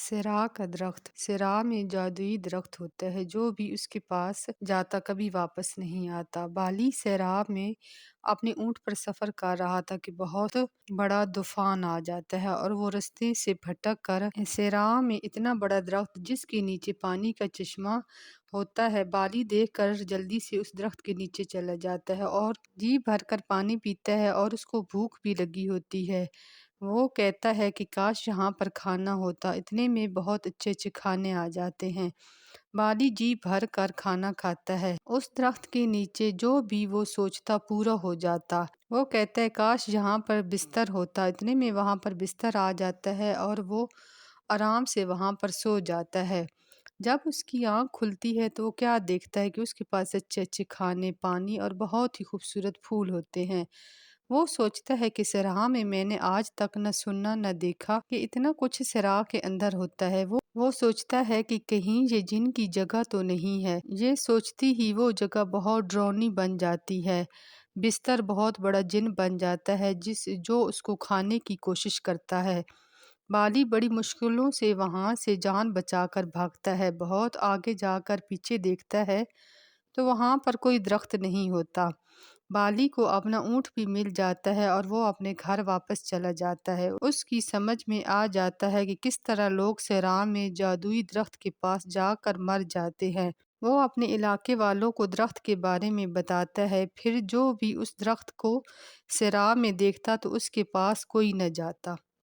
سیرا کا درخت۔ سیرا میں جادوئی درخت ہوتا ہے، جو بھی اس کے پاس جاتا کبھی واپس نہیں آتا۔ بالی سیرا میں اپنے اونٹ پر سفر کر رہا تھا کہ بہت بڑا طوفان آ جاتا ہے اور وہ رستے سے بھٹک کر سیرا میں اتنا بڑا درخت جس کے نیچے پانی کا چشمہ ہوتا ہے بالی دیکھ کر جلدی سے اس درخت کے نیچے چلا جاتا ہے اور جی بھر کر پانی پیتا ہے اور اس کو بھوک بھی لگی ہوتی ہے۔ وہ کہتا ہے کہ کاش یہاں پر کھانا ہوتا، اتنے میں بہت اچھے اچھے کھانے آ جاتے ہیں۔ بالی جی بھر کر کھانا کھاتا ہے۔ اس درخت کے نیچے جو بھی وہ سوچتا پورا ہو جاتا۔ وہ کہتا ہے کاش یہاں پر بستر ہوتا، اتنے میں وہاں پر بستر آ جاتا ہے اور وہ آرام سے وہاں پر سو جاتا ہے۔ جب اس کی آنکھ کھلتی ہے تو وہ کیا دیکھتا ہے کہ اس کے پاس اچھے اچھے کھانے، پانی اور بہت ہی خوبصورت پھول ہوتے ہیں۔ وہ سوچتا ہے کہ صحرا میں نے آج تک نہ سنا نہ دیکھا کہ اتنا کچھ صحرا کے اندر ہوتا ہے۔ وہ سوچتا ہے کہ کہیں یہ جن کی جگہ تو نہیں ہے۔ یہ سوچتی ہی وہ جگہ بہت ڈراؤنی بن جاتی ہے۔ بستر بہت بڑا جن بن جاتا ہے جو اس کو کھانے کی کوشش کرتا ہے۔ بالی بڑی مشکلوں سے وہاں سے جان بچا کر بھاگتا ہے۔ بہت آگے جا کر پیچھے دیکھتا ہے تو وہاں پر کوئی درخت نہیں ہوتا۔ بالی کو اپنا اونٹ بھی مل جاتا ہے اور وہ اپنے گھر واپس چلا جاتا ہے۔ اس کی سمجھ میں آ جاتا ہے کہ کس طرح لوگ صحرا میں جادوئی درخت کے پاس جا کر مر جاتے ہیں۔ وہ اپنے علاقے والوں کو درخت کے بارے میں بتاتا ہے، پھر جو بھی اس درخت کو صحرا میں دیکھتا تو اس کے پاس کوئی نہ جاتا۔